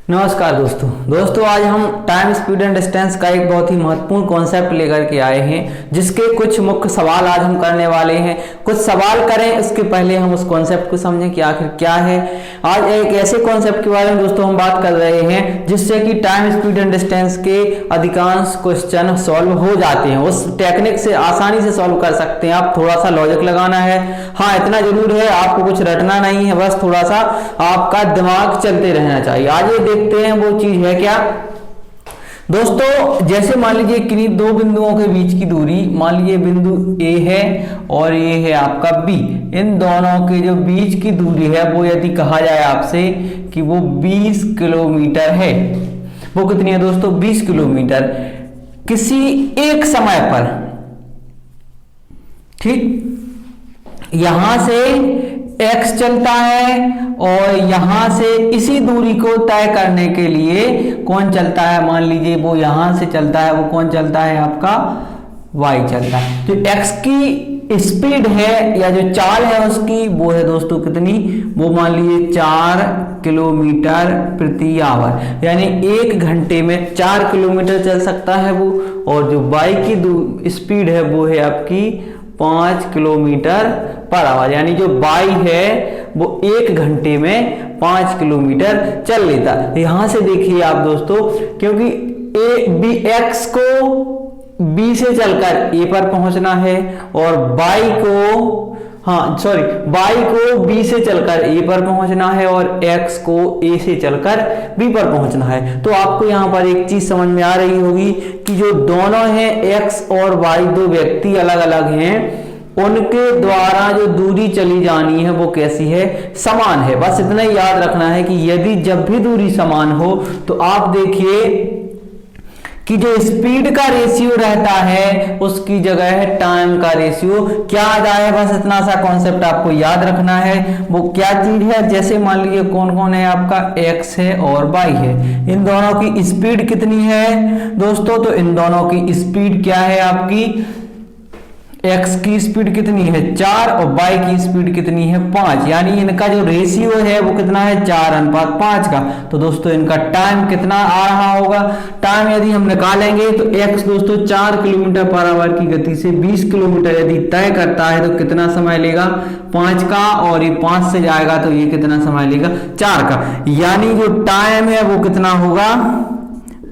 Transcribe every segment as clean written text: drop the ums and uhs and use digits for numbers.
नमस्कार दोस्तों आज हम टाइम स्पीड एंड डिस्टेंस का एक बहुत ही महत्वपूर्ण कॉन्सेप्ट लेकर के आए हैं, जिसके कुछ मुख्य सवाल आज हम करने वाले हैं। कुछ सवाल करें उसके पहले हम उस कॉन्सेप्ट को समझें कि आखिर क्या है। आज एक ऐसे कॉन्सेप्ट के बारे में दोस्तों हम बात कर रहे हैं जिससे कि टाइम स्पीड एंड डिस्टेंस के अधिकांश क्वेश्चन सॉल्व हो जाते हैं। उस टेक्निक से आसानी से सॉल्व कर सकते हैं। आप थोड़ा सा लॉजिक लगाना है, हाँ इतना जरूर है, आपको कुछ रटना नहीं है, बस थोड़ा सा आपका दिमाग चलते रहना चाहिए। आज ये देखते हैं वो चीज है क्या दोस्तों। जैसे मान लीजिए किन्हीं दो बिंदुओं के बीच की दूरी, मान लीजिए बिंदु ए है और ये है आपका बी। इन दोनों के जो बीच की दूरी है वो यदि कहा जाए आपसे कि वो 20 किलोमीटर है, वो कितनी है दोस्तों? 20 किलोमीटर किसी एक समय पर, ठीक। यहां से x चलता है और यहां से इसी दूरी को तय करने के लिए कौन चलता है? मान लीजिए वो यहां से चलता है, वो कौन चलता है? आपका y चलता है। जो x की स्पीड है या जो चाल है उसकी, वो है दोस्तों कितनी? वो मान लीजिए 4 किलोमीटर प्रति आवर, यानी 1 घंटे में 4 किलोमीटर चल सकता है वो। और जो y की स्पीड है वो है आपकी 5 किलोमीटर पर आवर, यानी जो y है वो 1 घंटे में 5 किलोमीटर चल लेता है। यहां से देखिए आप दोस्तों, क्योंकि x को b से चलकर a पर पहुंचना है और y को b से चलकर a पर पहुंचना है और x को a से चलकर b पर पहुंचना है। तो आपको यहां पर एक चीज समझ में आ रही होगी कि जो दोनों हैं x और y, दो व्यक्ति अलग अलग हैं, उनके द्वारा जो दूरी चली जानी है वो कैसी है? समान है। बस इतना ही याद रखना है कि यदि जब भी दूरी समान हो तो आप देखिए कि जो स्पीड का रेशियो रहता है उसकी जगह है टाइम का रेशियो। क्या आ जाए? बस इतना सा कॉन्सेप्ट आपको याद रखना है। वो क्या चीज है? जैसे मान लीजिए कौन कौन है आपका, x है और y है। इन दोनों की स्पीड कितनी है दोस्तों? तो इन दोनों की स्पीड क्या है आपकी? x की स्पीड कितनी है? 4 और y की स्पीड कितनी है? 5। यानी इनका जो रेशियो है वो कितना है? 4:5 का। तो दोस्तों इनका टाइम कितना आ रहा होगा? टाइम यदि हम निकालेंगे तो x दोस्तों 4 किलोमीटर पर आवर की गति से 20 किलोमीटर यदि तय करता है तो कितना समय लेगा? 5 का, और ये 5 से जाएगा तो ये कितना समय लेगा? 4 का। यानी जो टाइम है वो कितना होगा?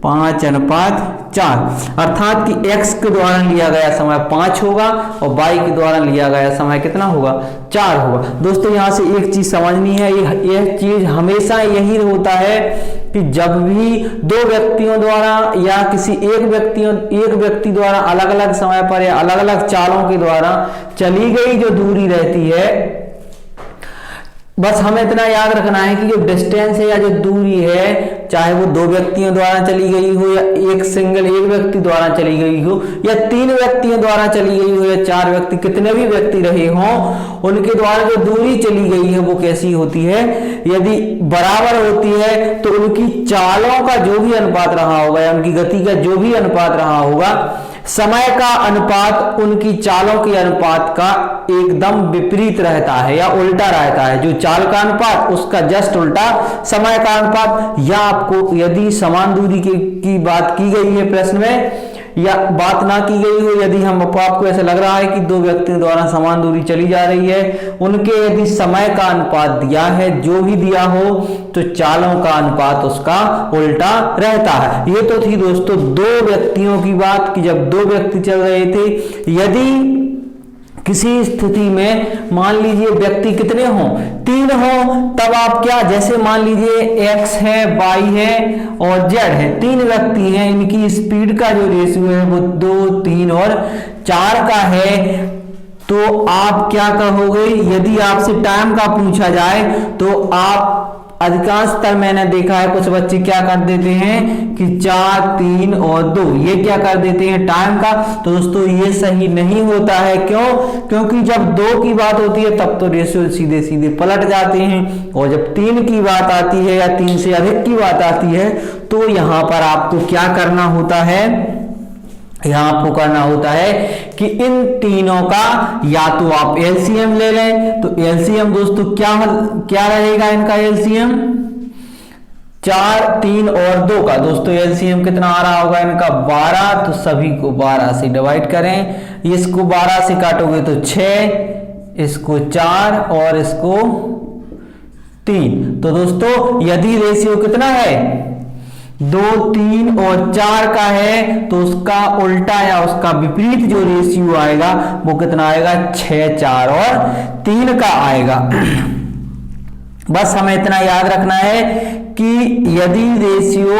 5:4, अर्थात कि x के द्वारा लिया गया समय 5 होगा और y के द्वारा लिया गया समय कितना होगा? 4 होगा। दोस्तों यहां से एक चीज समझनी है, यह चीज हमेशा यही होता है कि जब भी दो व्यक्तियों द्वारा या किसी एक व्यक्ति द्वारा अलग अलग समय पर या अलग अलग चालों के द्वारा चली गई जो दूरी रहती है, बस हमें इतना याद रखना है कि जो डिस्टेंस है या जो दूरी है, चाहे वो दो व्यक्तियों द्वारा चली गई हो या एक व्यक्ति द्वारा चली गई हो या 3 व्यक्तियों द्वारा चली गई हो या 4 व्यक्ति, कितने भी व्यक्ति रहे हों, उनके द्वारा जो दूरी चली गई है वो कैसी होती है? यदि बराबर होती है तो उनकी चालों का जो भी अनुपात रहा होगा या उनकी गति का जो भी अनुपात रहा होगा, समय का अनुपात उनकी चालों के अनुपात का एकदम विपरीत रहता है या उल्टा रहता है। जो चाल का अनुपात उसका जस्ट उल्टा समय का अनुपात। या आपको यदि समान दूरी की बात की गई है प्रश्न में या बात ना की गई हो, यदि हम आपको ऐसा लग रहा है कि दो व्यक्तियों द्वारा समान दूरी चली जा रही है, उनके यदि समय का अनुपात दिया है, जो भी दिया हो, तो चालों का अनुपात उसका उल्टा रहता है। ये तो थी दोस्तों दो व्यक्तियों की बात कि जब दो व्यक्ति चल रहे थे, यदि किसी स्थिति में मान लीजिए व्यक्ति कितने हों? 3 हों, तब आप क्या, जैसे मान लीजिए x है, y है और z है, 3 व्यक्ति हैं, इनकी स्पीड का जो रेशियो है वो 2, 3 और 4 का है। तो आप क्या कहोगे? यदि आपसे टाइम का पूछा जाए तो आप अधिकांशतर मैंने देखा है कुछ बच्चे क्या कर देते हैं कि 4, 3 और 2 ये क्या कर देते हैं टाइम का। तो दोस्तों ये सही नहीं होता है। क्यों? क्योंकि जब 2 की बात होती है तब तो रेशियो सीधे सीधे पलट जाते हैं, और जब 3 की बात आती है या 3 से अधिक की बात आती है तो यहां पर आपको क्या करना होता है? यहां आपको करना होता है कि इन तीनों का या तो आप एलसीएम ले लें। तो एलसीएम दोस्तों क्या रहेगा इनका एलसीएम? 4, 3 और 2 का दोस्तों एलसीएम कितना आ रहा होगा इनका 12, तो सभी को 12 से डिवाइड करें। इसको 12 से काटोगे तो 6, इसको 4 और इसको 3। तो दोस्तों यदि रेशियो कितना है 2, 3 और 4 का है तो उसका उल्टा या उसका विपरीत जो रेशियो आएगा वो कितना आएगा 6, 4 और 3 का आएगा। बस हमें इतना याद रखना है कि यदि रेशियो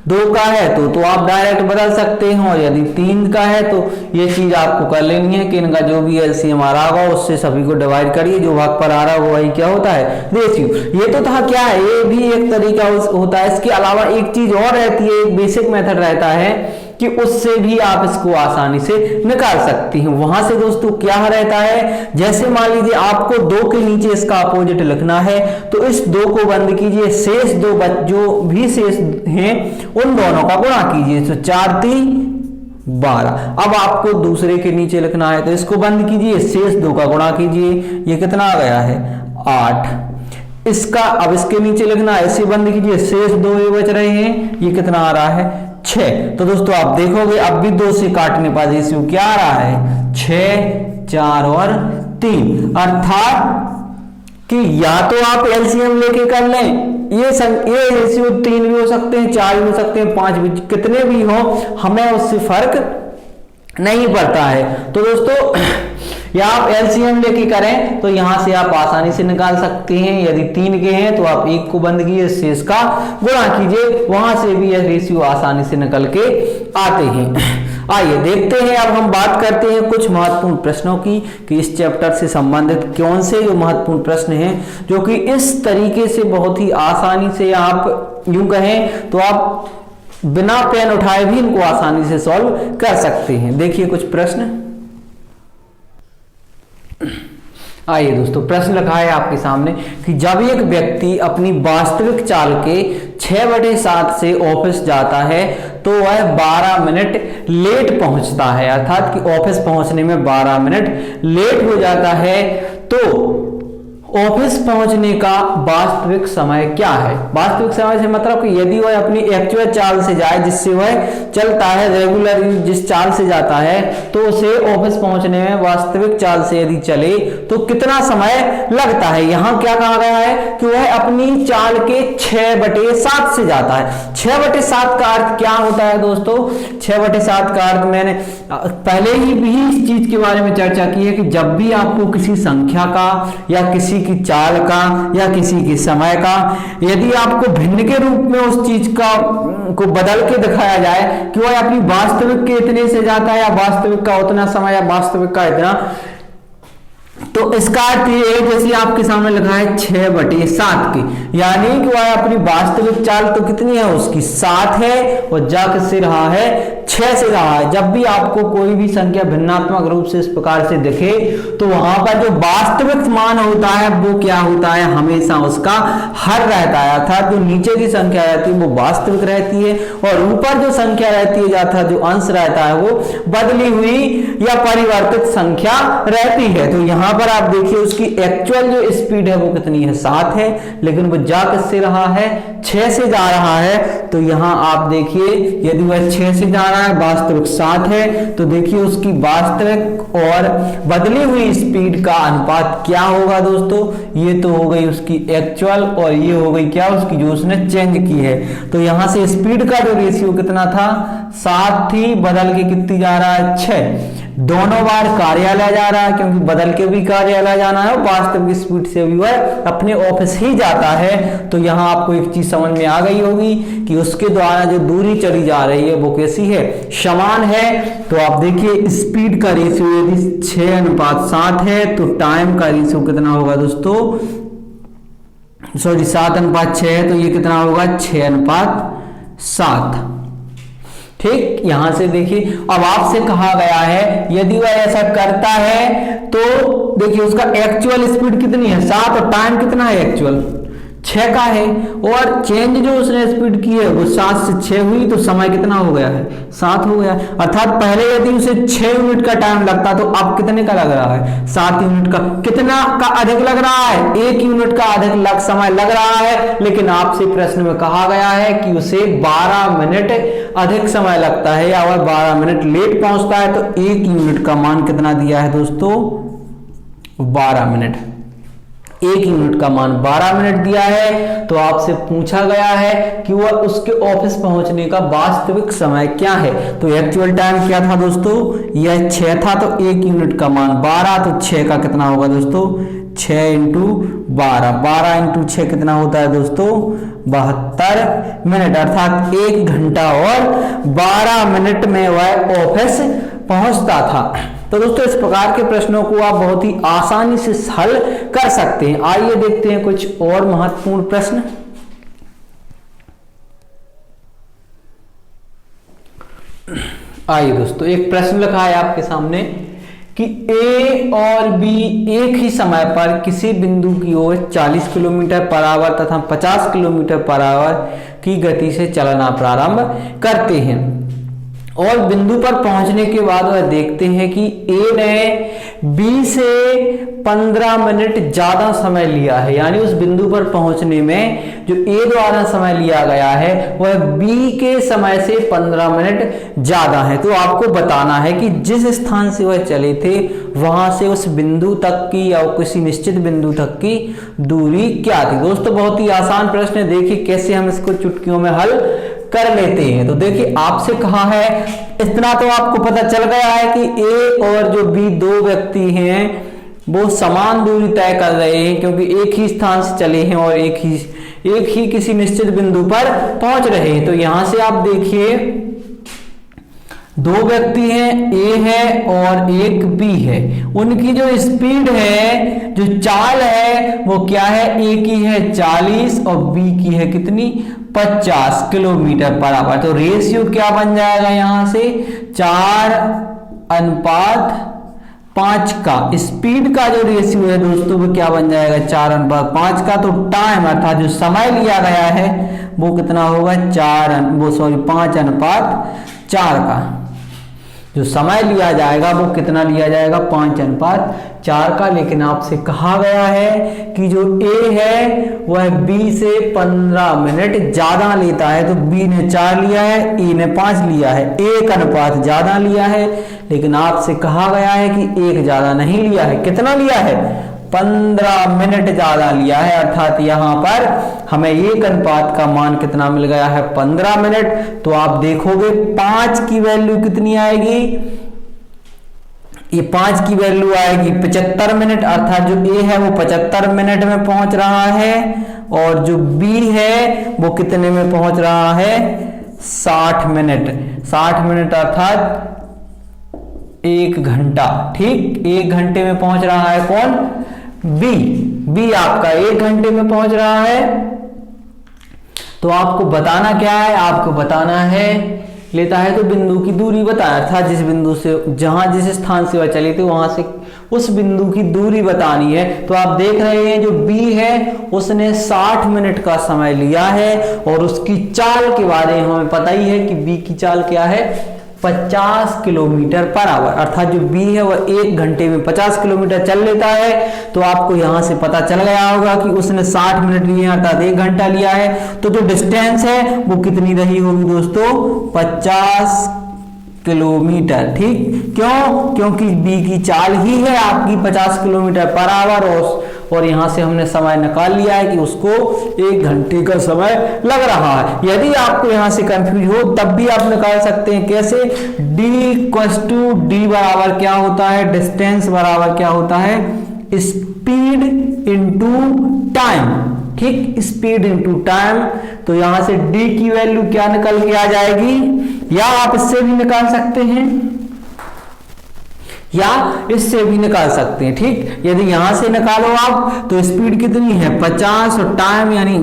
2 का है तो आप डायरेक्ट बदल सकते हैं, और यदि 3 का है तो ये चीज आपको कर लेनी है कि इनका जो भी एलसीएम आ रहा होगा उससे सभी को डिवाइड करिए, जो भाग पर आ रहा है वही क्या होता है रेशियो। ये तो था क्या है, ये भी एक तरीका होता है। इसके अलावा एक चीज और रहती है, एक बेसिक मेथड रहता है कि उससे भी आप इसको आसानी से निकाल सकती हैं। वहां से दोस्तों क्या रहता है, जैसे मान लीजिए आपको 2 के नीचे इसका अपोजिट लिखना है तो इस 2 को बंद कीजिए, शेष 2 जो भी शेष हैं उन दोनों का गुणा कीजिए, तो 4, 3, 12। अब आपको दूसरे के नीचे लिखना है तो इसको बंद कीजिए, शेष 2 का गुणा कीजिए, ये कितना आ गया है 8। इसका अब इसके नीचे लिखना है, इसे बंद कीजिए, शेष 2 ये बच रहे हैं, ये कितना आ रहा है 6। तो दोस्तों आप देखोगे अब भी 2 से काटने पर रेशियो क्या आ रहा है 6, 4 और 3। अर्थात कि या तो आप एलसीएम लेके कर लें, ये रेशियो 3 भी हो सकते हैं, 4 भी हो सकते हैं, 5 भी, कितने भी हो हमें उससे फर्क नहीं पड़ता है। तो दोस्तों या आप एलसीएम लेके करें तो यहां से आप आसानी से निकाल सकते हैं। यदि 3 के हैं तो आप 1 को बंद कीजिए, शेष का गुणा कीजिए, वहां से भी यह रेशियो आसानी से निकल के आते हैं। आइए देखते हैं, अब हम बात करते हैं कुछ महत्वपूर्ण प्रश्नों की कि इस चैप्टर से संबंधित कौन से जो महत्वपूर्ण प्रश्न हैं जो कि इस तरीके से बहुत ही आसानी से आप यूं कहें तो आप बिना पेन उठाए भी इनको आसानी से सॉल्व कर सकते हैं। देखिए कुछ प्रश्न। आइए दोस्तों, प्रश्न रखा है आपके सामने कि जब एक व्यक्ति अपनी वास्तविक चाल के 6/7 से ऑफिस जाता है तो वह 12 मिनट लेट पहुंचता है, अर्थात कि ऑफिस पहुंचने में 12 मिनट लेट हो जाता है, तो ऑफिस पहुंचने का वास्तविक समय क्या है। वास्तविक समय से मतलब कि यदि वह अपनी एक्चुअल चाल से जाए, जिससे वह चलता है रेगुलर जिस चाल से जाता है, तो उसे ऑफिस पहुंचने में वास्तविक चाल से यदि चले तो कितना समय लगता है। यहां क्या कहा गया है कि वह अपनी चाल के 6/7 से जाता है। 6/7 का अर्थ क्या होता है दोस्तों, 6/7 का अर्थ मैंने पहले ही भी इस चीज के बारे में चर्चा की है कि जब भी आपको किसी संख्या का या किसी की चाल का या किसी के समय का यदि आपको भिन्न के रूप में उस चीज का को बदल के दिखाया जाए कि वह अपनी वास्तविक के इतने से जाता है या वास्तविक का उतना समय या वास्तविक का इतना, तो इसका अर्थ ये है जैसे आपके सामने लिखा है 6/7 की, यानी कि वह अपनी वास्तविक चाल तो कितनी है उसकी 7 है और जा किससे रहा है 6 से रहा है। जब भी आपको कोई भी संख्या भिन्नात्मक रूप से इस प्रकार से दिखे तो वहां पर जो वास्तविक मान होता है वो क्या होता है, हमेशा उसका हर रहता है, अर्थात जो नीचे की संख्या रहती है वो वास्तविक रहती है और ऊपर जो संख्या रहती है अर्थात जो अंश रहता है वो बदली हुई या परिवर्तित संख्या रहती है। तो यहाँ पर आप देखिए उसकी एक्चुअल जो स्पीड है वो कितनी है 7 है, लेकिन वो जा किससे रहा है 6 से जा रहा है। तो यहाँ आप देखिए यदि वह 6 से जा रहा है, वास्तविक 7 है, तो देखिए उसकी वास्तविक और बदली हुई स्पीड का अनुपात क्या होगा दोस्तों, ये तो हो गई उसकी एक्चुअल और ये हो गई क्या उसकी जो उसने चेंज की है। तो यहां से स्पीड का जो रेशियो कितना था 7 थी, बदल के कितनी जा रहा है 6। दोनों बार कार्यालय जा रहा है क्योंकि बदल के भी कार्यालय जाना है और वास्तविक स्पीड से भी वह अपने ऑफिस ही जाता है। तो यहाँ आपको एक चीज समझ में आ गई होगी कि उसके द्वारा जो दूरी चली जा रही है वो कैसी है, समान है। तो आप देखिए स्पीड का रेशियो यदि 6:7 है तो टाइम का रेशियो कितना होगा दोस्तों, सॉरी 7:6 है तो ये कितना होगा 6:7। ठीक, यहां से देखिए अब आपसे कहा गया है यदि वह ऐसा करता है तो देखिए उसका एक्चुअल स्पीड कितनी है 7 और टाइम कितना है एक्चुअल 6 का है, और चेंज जो उसने स्पीड की है वो 7 से 6 हुई, तो समय कितना हो गया है, 7 हो गया। अर्थात पहले यदि उसे 6 यूनिट का टाइम लगता तो अब कितने का लग रहा है, 7 यूनिट का। कितना का अधिक लग रहा है, 1 यूनिट का अधिक समय लग रहा है, लेकिन आपसे प्रश्न में कहा गया है कि उसे 12 मिनट अधिक समय लगता है या वह 12 मिनट लेट पहुंचता है, तो 1 यूनिट का मान कितना दिया है दोस्तों, 12 मिनट। 1 यूनिट का मान 12 मिनट दिया है। तो आपसे पूछा गया है कि वह उसके ऑफिस पहुंचने का वास्तविक समय क्या है। तो एक्चुअल टाइम क्या था दोस्तों, यह 6 था, तो 1 यूनिट का मान 12, तो 6 का कितना होगा दोस्तों, 6 इंटू 12, 12 इंटू 6 कितना होता है दोस्तों, 72 मिनट। अर्थात 1 घंटा और 12 मिनट में वह ऑफिस पहुंचता था। तो दोस्तों इस प्रकार के प्रश्नों को आप बहुत ही आसानी से हल कर सकते हैं। आइए देखते हैं कुछ और महत्वपूर्ण प्रश्न। आइए दोस्तों, एक प्रश्न लिखा है आपके सामने कि ए और बी एक ही समय पर किसी बिंदु की ओर 40 किलोमीटर पर आवर तथा 50 किलोमीटर पर आवर की गति से चलना प्रारंभ करते हैं, और बिंदु पर पहुंचने के बाद वह देखते हैं कि ए ने बी से 15 मिनट ज्यादा समय लिया है। यानी उस बिंदु पर पहुंचने में जो ए द्वारा समय लिया गया है वह बी के समय से 15 मिनट ज्यादा है। तो आपको बताना है कि जिस स्थान से वह चले थे वहां से उस बिंदु तक की या किसी निश्चित बिंदु तक की दूरी क्या थी। दोस्तों बहुत ही आसान प्रश्न है, देखिए कैसे हम इसको चुटकियों में हल कर लेते हैं। तो देखिए आपसे कहा है, इतना तो आपको पता चल गया है कि ए और जो बी दो व्यक्ति हैं वो समान दूरी तय कर रहे हैं, क्योंकि एक ही स्थान से चले हैं और एक ही किसी निश्चित बिंदु पर पहुंच रहे हैं। तो यहां से आप देखिए दो व्यक्ति हैं, ए है और एक बी है। उनकी जो स्पीड है, जो चाल है वो क्या है, ए की है 40 और बी की है कितनी, 50 किलोमीटर पर आवर। तो रेशियो क्या बन जाएगा यहां से, 4:5 का स्पीड का जो रेशियो है दोस्तों वो क्या बन जाएगा, 4:5 का। तो टाइम अर्थात जो समय लिया गया है वो कितना होगा, 5:4 का। जो समय लिया जाएगा वो कितना लिया जाएगा, 5:4 का। लेकिन आपसे कहा गया है कि जो ए है वह बी से 15 मिनट ज्यादा लेता है। तो बी ने 4 लिया है, ए ने 5 लिया है, 1 अनुपात ज्यादा लिया है। लेकिन आपसे कहा गया है कि 1 ज्यादा नहीं लिया है, कितना लिया है, 15 मिनट ज्यादा लिया है। अर्थात यहां पर हमें 1 अनुपात का मान कितना मिल गया है, 15 मिनट। तो आप देखोगे 5 की वैल्यू कितनी आएगी, ये 5 की वैल्यू आएगी 75 मिनट। अर्थात जो ए है वो 75 मिनट में पहुंच रहा है और जो बी है वो कितने में पहुंच रहा है, 60 मिनट। 60 मिनट अर्थात 1 घंटा। ठीक, 1 घंटे में पहुंच रहा है कौन, बी आपका 1 घंटे में पहुंच रहा है। तो आपको बताना क्या है, आपको बताना है, लेता है तो बिंदु की दूरी बताया था, जिस बिंदु से जिस स्थान से वह चले थे वहां से उस बिंदु की दूरी बतानी है। तो आप देख रहे हैं जो बी है उसने 60 मिनट का समय लिया है और उसकी चाल के बारे में हमें पता ही है कि बी की चाल क्या है, 50 किलोमीटर पर आवर। अर्थात जो बी है वह 1 घंटे में 50 किलोमीटर चल लेता है। तो आपको यहां से पता चल गया होगा कि उसने 60 मिनट लिए अर्थात 1 घंटा लिया है। तो जो डिस्टेंस है वो कितनी रही होगी दोस्तों, 50 किलोमीटर। ठीक, क्यों, क्योंकि बी की चाल ही है आपकी 50 किलोमीटर पर आवर और यहां से हमने समय निकाल लिया है कि उसको 1 घंटे का समय लग रहा है। यदि आपको यहां से कंफ्यूज हो तब भी आप निकाल सकते हैं, कैसे, D बराबर क्या होता है, डिस्टेंस बराबर क्या होता है, स्पीड इंटू टाइम। ठीक, स्पीड इंटू टाइम। तो यहां से D की वैल्यू क्या निकल के आ जाएगी, या आप इससे भी निकाल सकते हैं या इससे भी निकाल सकते हैं। ठीक, यदि यहां से निकालो आप तो स्पीड कितनी है 50 और टाइम यानी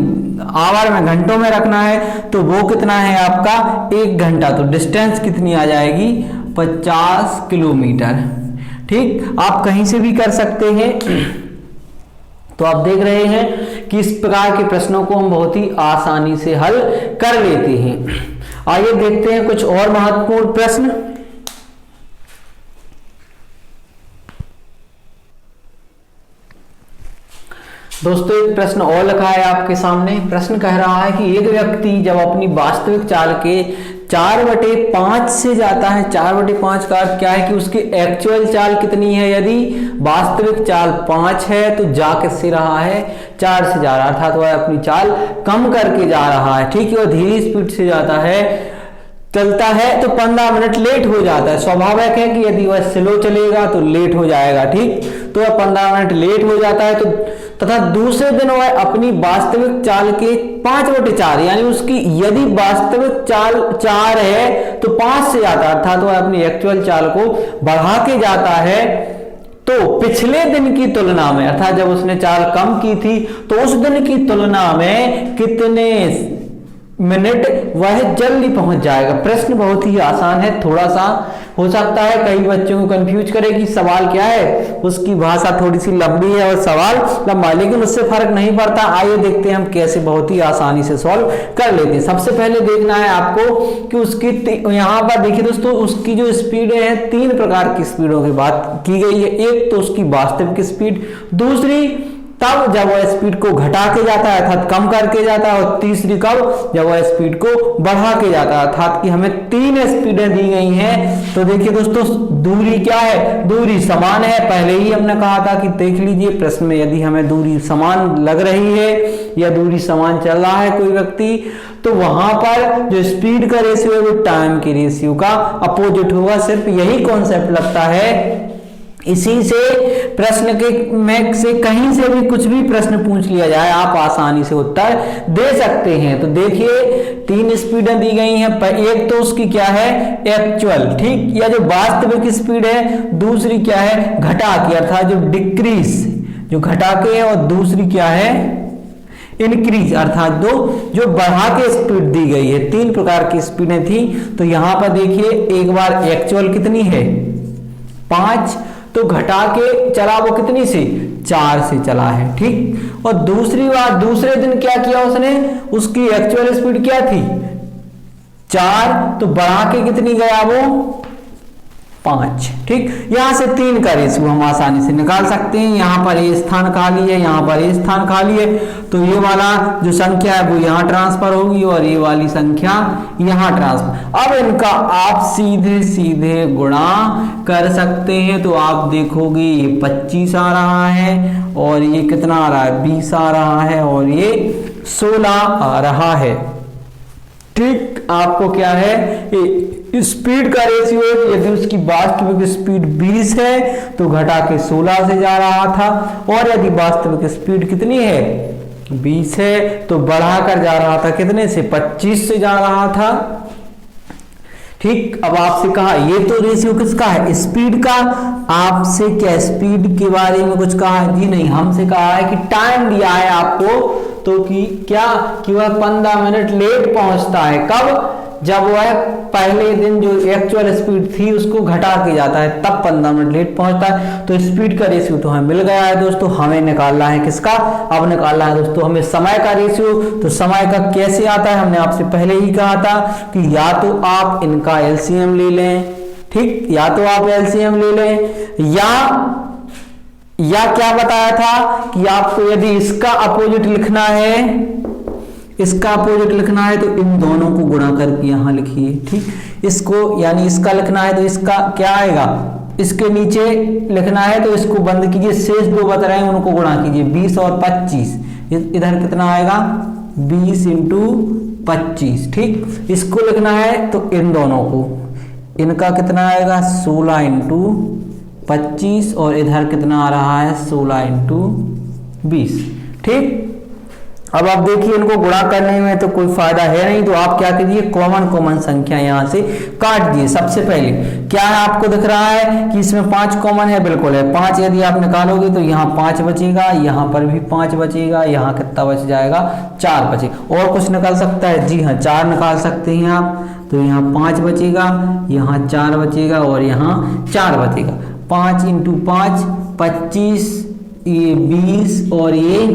आवर में घंटों में रखना है तो वो कितना है आपका 1 घंटा। तो डिस्टेंस कितनी आ जाएगी 50 किलोमीटर। ठीक, आप कहीं से भी कर सकते हैं, तो आप देख रहे हैं कि इस प्रकार के प्रश्नों को हम बहुत ही आसानी से हल कर लेते हैं। आइए देखते हैं कुछ और महत्वपूर्ण प्रश्न। दोस्तों एक प्रश्न और लिखा है आपके सामने। प्रश्न कह रहा है कि एक व्यक्ति जब अपनी वास्तविक चाल के 4/5 से जाता है, 4/5 का अर्थ क्या है कि उसकी एक्चुअल चाल कितनी है। यदि वास्तविक चाल 5 है तो जा किससे रहा है, 4 से जा रहा है, अर्थात वह अपनी चाल कम करके जा रहा है। ठीक है, और धीरे स्पीड से जाता है, चलता है तो 15 मिनट लेट हो जाता है। स्वाभाविक है कि यदि वह स्लो चलेगा तो लेट हो जाएगा। ठीक, तो वह 15 मिनट लेट हो जाता है। तो तथा दूसरे दिन वह अपनी वास्तविक चाल के 5/4 यानी उसकी यदि वास्तविक चाल 4 है तो 5 से जाता है, अर्थात वह अपनी एक्चुअल चाल को बढ़ा के जाता है। तो पिछले दिन की तुलना में, अर्थात जब उसने चाल कम की थी तो उस दिन की तुलना में कितने मिनट वह जल्दी पहुंच जाएगा। प्रश्न बहुत ही आसान है, थोड़ा सा हो सकता है कई बच्चों को कंफ्यूज करे कि सवाल क्या है, उसकी भाषा थोड़ी सी लंबी है और सवाल लंबा, लेकिन उससे फर्क नहीं पड़ता। आइए देखते हैं हम कैसे बहुत ही आसानी से सॉल्व कर लेते हैं। सबसे पहले देखना है आपको कि उसकी, यहाँ पर देखिए दोस्तों, उसकी जो स्पीड है 3 प्रकार की स्पीडों की बात की गई है। एक तो उसकी वास्तविक स्पीड, दूसरी तब जब वह स्पीड को घटा के जाता है अर्थात कम करके जाता है, और तीसरी कब, जब वह स्पीड को बढ़ा के जाता है। अर्थात कि हमें 3 स्पीडें दी गई हैं। तो देखिए दोस्तों, दूरी क्या है, दूरी समान है। पहले ही हमने कहा था कि देख लीजिए प्रश्न में, यदि हमें दूरी समान लग रही है या दूरी समान चल रहा है कोई व्यक्ति, तो वहां पर जो स्पीड का रेशियो है वो टाइम के रेशियो का अपोजिट होगा। सिर्फ यही कॉन्सेप्ट लगता है। इसी से प्रश्न के में से कहीं से भी कुछ भी प्रश्न पूछ लिया जाए, आप आसानी से उत्तर दे सकते हैं। तो देखिए 3 स्पीडें दी गई हैं। एक तो उसकी क्या है, एक्चुअल, ठीक, या जो वास्तविक स्पीड है। दूसरी क्या है, घटा के, अर्थात जो डिक्रीज, जो घटा के है। और दूसरी क्या है, इंक्रीज, अर्थात दो जो बढ़ा के स्पीड दी गई है। 3 प्रकार की स्पीडें थी। तो यहां पर देखिए एक बार एक्चुअल कितनी है, 5, तो घटा के चला वो कितनी से, 4 से चला है। ठीक, और दूसरी बार दूसरे दिन क्या किया उसने, उसकी एक्चुअल स्पीड क्या थी, 4, तो बढ़ा के कितनी गया वो, 5। ठीक, यहां से 3 का रेशियो हम आसानी से निकाल सकते हैं। यहां पर ये स्थान खाली है, यहां पर ये स्थान खाली है, तो ये वाला जो संख्या है वो यहां ट्रांसफर होगी और ये वाली संख्या यहां ट्रांसफर। अब इनका आप सीधे सीधे गुणा कर सकते हैं। तो आप देखोगे ये 25 आ रहा है और ये कितना आ रहा है, 20 आ रहा है और ये 16 आ रहा है। ठीक, आपको क्या है, स्पीड का रेशियो, यदि उसकी वास्तविक स्पीड 20 है तो घटा के 16 से जा रहा था, और यदि वास्तविक स्पीड कितनी है, 20 है, तो बढ़ाकर जा रहा था कितने से, 25 से जा रहा था। ठीक, अब आपसे कहा, ये तो रेशियो किसका है, स्पीड का। आपसे क्या स्पीड के बारे में कुछ कहा है, जी नहीं, हमसे कहा है कि टाइम दिया है आपको, तो कि क्या, कि वह 15 मिनट लेट पहुंचता है। कब, जब वह पहले दिन जो एक्चुअल स्पीड थी उसको घटा के जाता है, तब 15 मिनट लेट पहुंचता है। तो स्पीड का रेशियो तो हमें मिल गया है दोस्तों। हमें निकालना है किसका, अब निकालना है दोस्तों हमें समय का रेशियो। तो समय का कैसे आता है, हमने आपसे पहले ही कहा था कि या तो आप इनका एलसीएम ले लें, ठीक, या तो आप एलसीएम ले लें, या क्या बताया था कि आपको यदि इसका अपोजिट लिखना है, इसका अपोजिट लिखना है तो इन दोनों को गुणा करके यहां लिखिए। ठीक, इसको यानी इसका लिखना है तो इसका क्या आएगा, इसके नीचे लिखना है तो इसको बंद कीजिए, शेष 2 बच रहे हैं उनको गुणा कीजिए, 20 और 25, इधर कितना आएगा, 20 × 25। ठीक, इसको लिखना है तो इन दोनों को, इनका कितना आएगा, 16 × 25, और इधर कितना आ रहा है, 16 × 20। ठीक, अब आप देखिए इनको गुणा करने में तो कोई फायदा है नहीं, तो आप क्या कीजिए, कॉमन संख्या यहां से काट दिए। सबसे पहले क्या है, आपको दिख रहा है कि इसमें 5 कॉमन है, बिल्कुल है। 5 यदि आप निकालोगे तो यहाँ 5 बचेगा, यहाँ पर भी 5 बचेगा, यहाँ कितना बच जाएगा, 4 बचेगा। और कुछ निकाल सकता है, जी हाँ, 4 निकाल सकते हैं आप। तो यहाँ 5 बचेगा, यहाँ 4 बचेगा और यहाँ 4 बचेगा। 5 × 5 25, ये 20 और ये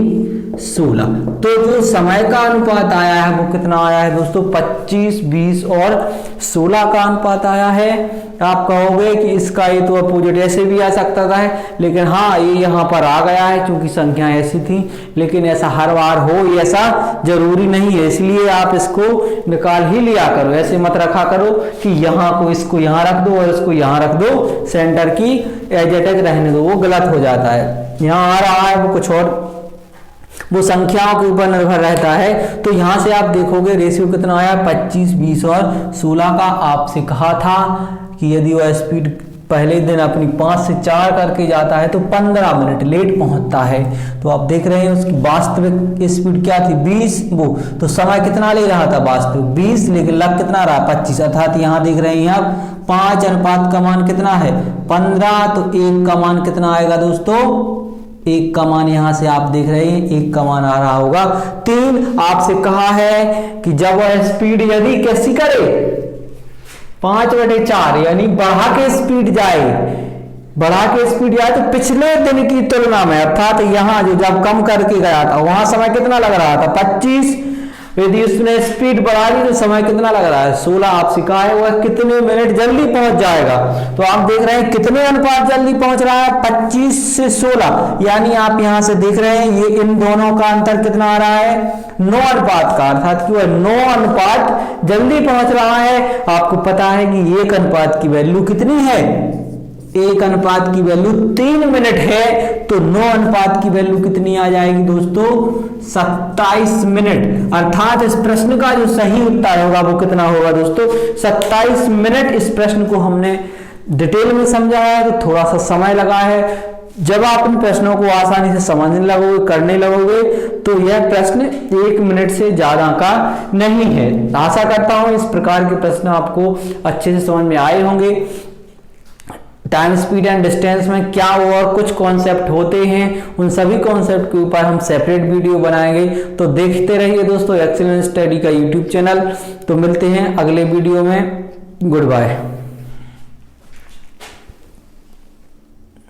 16। तो जो समय का अनुपात आया है वो कितना आया है दोस्तों, 25, 20 और 16 का अनुपात आया है। आप कहोगे कि इसका ये तो अपोजिट ऐसे भी आ सकता था, लेकिन हाँ ये यहाँ पर आ गया है क्योंकि संख्या ऐसी थी, लेकिन ऐसा हर बार हो ये ऐसा जरूरी नहीं है, इसलिए आप इसको निकाल ही लिया करो। ऐसे मत रखा करो कि यहाँ को इसको यहाँ रख दो और इसको यहाँ रख दो, सेंटर की एज इट इज रहने दो, वो गलत हो जाता है। यहाँ आ रहा है वो कुछ और, वो संख्याओं के ऊपर निर्भर रहता है। तो यहां से आप देखोगे रेशियो कितना आया, 25, 20 और 16 का। आपसे कहा था कि यदि वह स्पीड पहले दिन अपनी 5 से 4 करके जाता है तो 15 मिनट लेट पहुंचता है। तो आप देख रहे हैं उसकी वास्तविक स्पीड क्या थी, 20, वो तो समय कितना ले रहा था वास्तविक 20, लेकिन लग कितना रहा 25, अर्थात यहाँ देख रहे हैं आप 5 अनुपात का मान कितना है 15, तो 1 का मान कितना आएगा दोस्तों, 1 का मान यहां से आप देख रहे हैं 1 का मान आ रहा होगा 3। आपसे कहा है कि जब वह स्पीड यदि कैसी करे 5/4 यानी बढ़ा के स्पीड जाए, तो पिछले दिन की तुलना में, अर्थात यहां जो जब कम करके गया था वहां समय कितना लग रहा था 25, यदि उसने स्पीड बढ़ा दी तो समय कितना लग रहा है 16। आपसे कहा है वह कितने मिनट जल्दी पहुंच जाएगा। तो आप देख रहे हैं कितने अनुपात जल्दी पहुंच रहा है 25 से 16, यानी आप यहां से देख रहे हैं ये इन दोनों का अंतर कितना आ रहा है 9 अनुपात का, अर्थात कि वह 9 अनुपात जल्दी पहुंच रहा है। आपको पता है कि 1 अनुपात की वैल्यू कितनी है, 1 अनुपात की वैल्यू 3 मिनट है, तो 9 अनुपात की वैल्यू कितनी आ जाएगी दोस्तों 27 मिनट। अर्थात इस प्रश्न का जो सही उत्तर होगा वो कितना होगा दोस्तों 27 मिनट। इस प्रश्न को हमने डिटेल में समझाया है तो थोड़ा सा समय लगा है। जब आप इन प्रश्नों को आसानी से समझने लगोगे, करने लगोगे, तो यह प्रश्न 1 मिनट से ज्यादा का नहीं है। आशा करता हूं इस प्रकार के प्रश्न आपको अच्छे से समझ में आए होंगे। टाइम, स्पीड एंड डिस्टेंस में क्या और कुछ कॉन्सेप्ट होते हैं, उन सभी कॉन्सेप्ट के ऊपर हम सेपरेट वीडियो बनाएंगे। तो देखते रहिए दोस्तों एक्सीलेंट स्टडी का यूट्यूब चैनल। तो मिलते हैं अगले वीडियो में, गुड बाय।